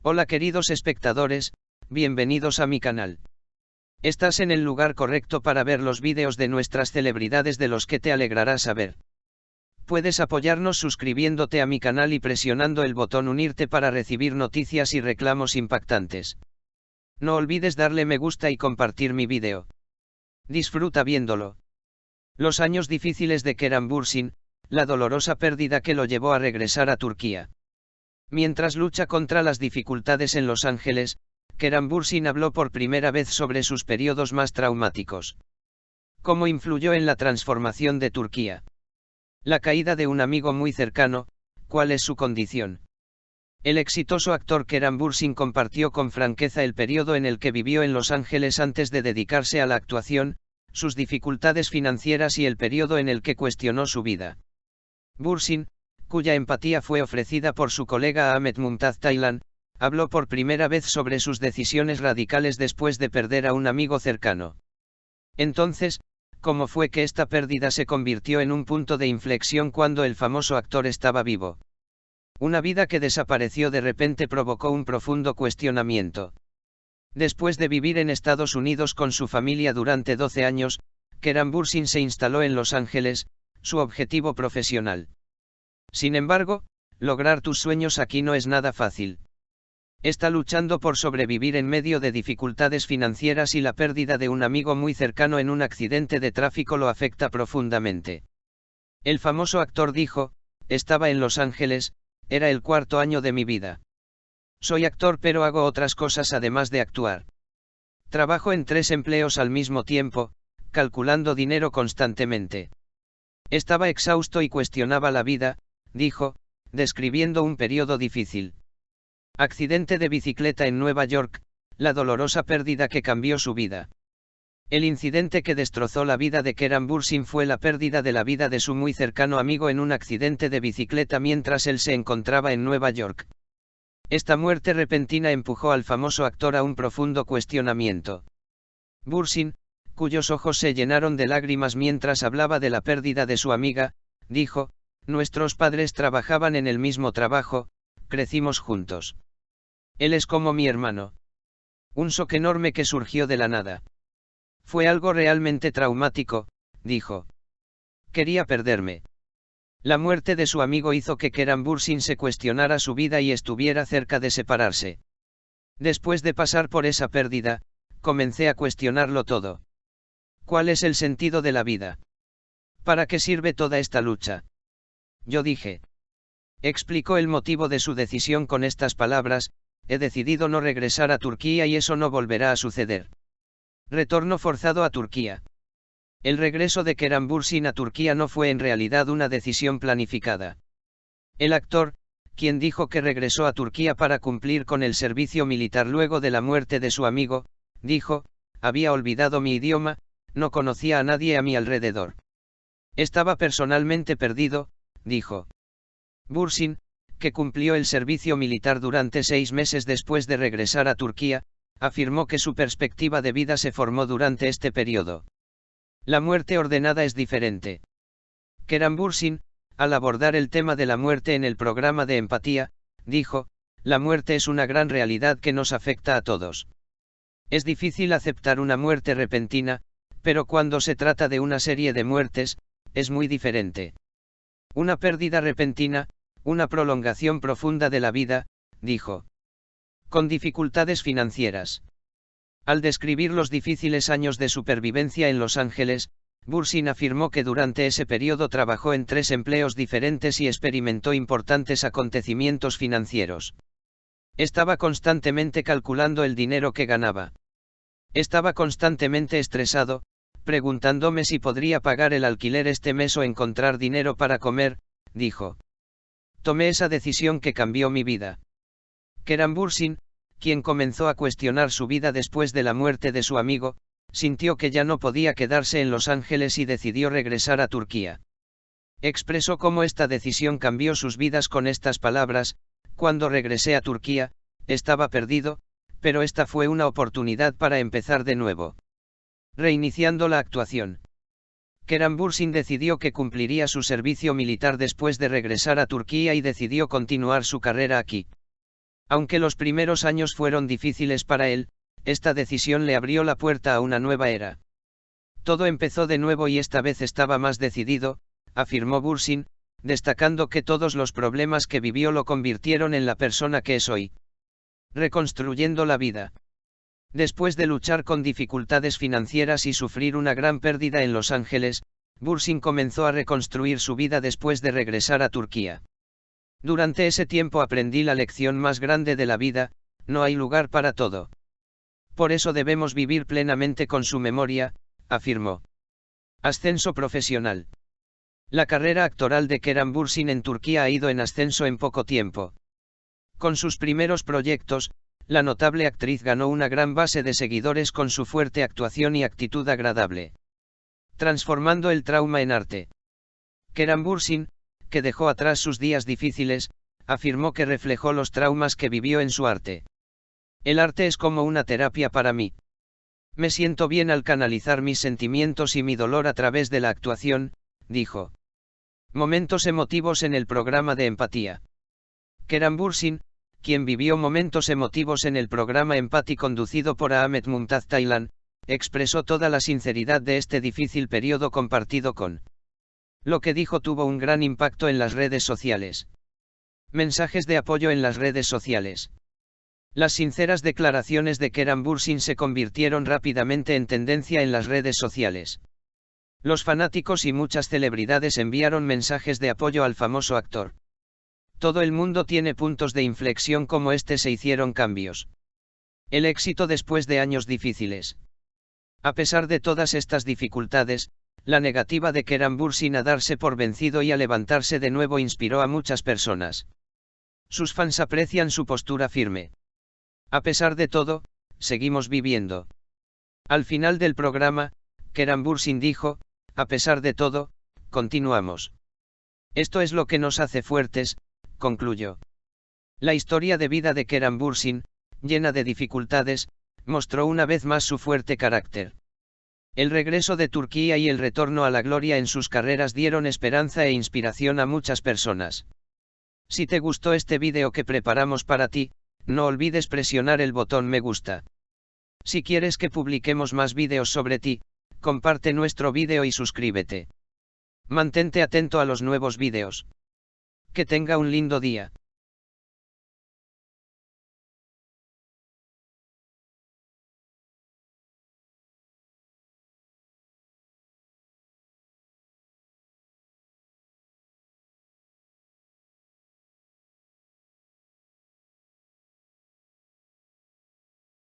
Hola queridos espectadores, bienvenidos a mi canal. Estás en el lugar correcto para ver los vídeos de nuestras celebridades de los que te alegrará saber. Puedes apoyarnos suscribiéndote a mi canal y presionando el botón unirte para recibir noticias y reclamos impactantes. No olvides darle me gusta y compartir mi vídeo. Disfruta viéndolo. Los años difíciles de Kerem Bürsin, la dolorosa pérdida que lo llevó a regresar a Turquía. Mientras lucha contra las dificultades en Los Ángeles, Kerem Bürsin habló por primera vez sobre sus periodos más traumáticos. ¿Cómo influyó en la transformación de Turquía? La caída de un amigo muy cercano, ¿cuál es su condición? El exitoso actor Kerem Bürsin compartió con franqueza el periodo en el que vivió en Los Ángeles antes de dedicarse a la actuación, sus dificultades financieras y el periodo en el que cuestionó su vida. Bürsin, cuya empatía fue ofrecida por su colega Ahmet Mumtaz Taylan, habló por primera vez sobre sus decisiones radicales después de perder a un amigo cercano. Entonces, ¿cómo fue que esta pérdida se convirtió en un punto de inflexión cuando el famoso actor estaba vivo? Una vida que desapareció de repente provocó un profundo cuestionamiento. Después de vivir en Estados Unidos con su familia durante 12 años, Kerem Bürsin se instaló en Los Ángeles, su objetivo profesional. Sin embargo, lograr tus sueños aquí no es nada fácil. Está luchando por sobrevivir en medio de dificultades financieras y la pérdida de un amigo muy cercano en un accidente de tráfico lo afecta profundamente. El famoso actor dijo: "Estaba en Los Ángeles, era el cuarto año de mi vida. Soy actor pero hago otras cosas además de actuar. Trabajo en 3 empleos al mismo tiempo, calculando dinero constantemente. Estaba exhausto y cuestionaba la vida", dijo, describiendo un periodo difícil. Accidente de bicicleta en Nueva York, la dolorosa pérdida que cambió su vida. El incidente que destrozó la vida de Kerem Bürsin fue la pérdida de la vida de su muy cercano amigo en un accidente de bicicleta mientras él se encontraba en Nueva York. Esta muerte repentina empujó al famoso actor a un profundo cuestionamiento. Bürsin, cuyos ojos se llenaron de lágrimas mientras hablaba de la pérdida de su amiga, dijo: "Nuestros padres trabajaban en el mismo trabajo, crecimos juntos. Él es como mi hermano". Un shock enorme que surgió de la nada. "Fue algo realmente traumático", dijo. "Quería perderme". La muerte de su amigo hizo que Kerem Bürsin se cuestionara su vida y estuviera cerca de separarse. Después de pasar por esa pérdida, comencé a cuestionarlo todo. ¿Cuál es el sentido de la vida? ¿Para qué sirve toda esta lucha? Yo dije. Explicó el motivo de su decisión con estas palabras: "He decidido no regresar a Turquía y eso no volverá a suceder". Retorno forzado a Turquía. El regreso de Kerem Bürsin a Turquía no fue en realidad una decisión planificada. El actor, quien dijo que regresó a Turquía para cumplir con el servicio militar luego de la muerte de su amigo, dijo: "Había olvidado mi idioma, no conocía a nadie a mi alrededor. Estaba personalmente perdido", dijo. Bürsin, que cumplió el servicio militar durante 6 meses después de regresar a Turquía, afirmó que su perspectiva de vida se formó durante este periodo. La muerte ordenada es diferente. Kerem Bürsin, al abordar el tema de la muerte en el programa de Empatía, dijo: "La muerte es una gran realidad que nos afecta a todos. Es difícil aceptar una muerte repentina, pero cuando se trata de una serie de muertes, es muy diferente. Una pérdida repentina, una prolongación profunda de la vida", dijo. Con dificultades financieras. Al describir los difíciles años de supervivencia en Los Ángeles, Bürsin afirmó que durante ese periodo trabajó en 3 empleos diferentes y experimentó importantes acontecimientos financieros. Estaba constantemente calculando el dinero que ganaba. Estaba constantemente estresado, preguntándome si podría pagar el alquiler este mes o encontrar dinero para comer, dijo. Tomé esa decisión que cambió mi vida. Kerem Bürsin, quien comenzó a cuestionar su vida después de la muerte de su amigo, sintió que ya no podía quedarse en Los Ángeles y decidió regresar a Turquía. Expresó cómo esta decisión cambió sus vidas con estas palabras: "Cuando regresé a Turquía, estaba perdido, pero esta fue una oportunidad para empezar de nuevo". Reiniciando la actuación. Kerem Bürsin decidió que cumpliría su servicio militar después de regresar a Turquía y decidió continuar su carrera aquí. Aunque los primeros años fueron difíciles para él, esta decisión le abrió la puerta a una nueva era. Todo empezó de nuevo y esta vez estaba más decidido, afirmó Bursin, destacando que todos los problemas que vivió lo convirtieron en la persona que es hoy. Reconstruyendo la vida. Después de luchar con dificultades financieras y sufrir una gran pérdida en Los Ángeles, Bursin comenzó a reconstruir su vida después de regresar a Turquía. Durante ese tiempo aprendí la lección más grande de la vida: no hay lugar para todo. Por eso debemos vivir plenamente con su memoria, afirmó. Ascenso profesional. La carrera actoral de Kerem Bürsin en Turquía ha ido en ascenso en poco tiempo. Con sus primeros proyectos, la notable actriz ganó una gran base de seguidores con su fuerte actuación y actitud agradable. Transformando el trauma en arte. Kerem Bürsin, que dejó atrás sus días difíciles, afirmó que reflejó los traumas que vivió en su arte. El arte es como una terapia para mí. Me siento bien al canalizar mis sentimientos y mi dolor a través de la actuación, dijo. Momentos emotivos en el programa de empatía. Kerem Bürsin, quien vivió momentos emotivos en el programa Empathy conducido por Ahmet Mumtaz Taylan, expresó toda la sinceridad de este difícil periodo compartido con. Lo que dijo tuvo un gran impacto en las redes sociales. Mensajes de apoyo en las redes sociales. Las sinceras declaraciones de Kerem Bürsin se convirtieron rápidamente en tendencia en las redes sociales. Los fanáticos y muchas celebridades enviaron mensajes de apoyo al famoso actor. Todo el mundo tiene puntos de inflexión como este, se hicieron cambios. El éxito después de años difíciles. A pesar de todas estas dificultades, la negativa de Kerem Bürsin a darse por vencido y a levantarse de nuevo inspiró a muchas personas. Sus fans aprecian su postura firme. A pesar de todo, seguimos viviendo. Al final del programa, Kerem Bürsin dijo, a pesar de todo, continuamos. Esto es lo que nos hace fuertes, concluyó. La historia de vida de Kerem Bürsin, llena de dificultades, mostró una vez más su fuerte carácter. El regreso de Turquía y el retorno a la gloria en sus carreras dieron esperanza e inspiración a muchas personas. Si te gustó este vídeo que preparamos para ti, no olvides presionar el botón me gusta. Si quieres que publiquemos más vídeos sobre ti, comparte nuestro vídeo y suscríbete. Mantente atento a los nuevos vídeos. Que tenga un lindo día.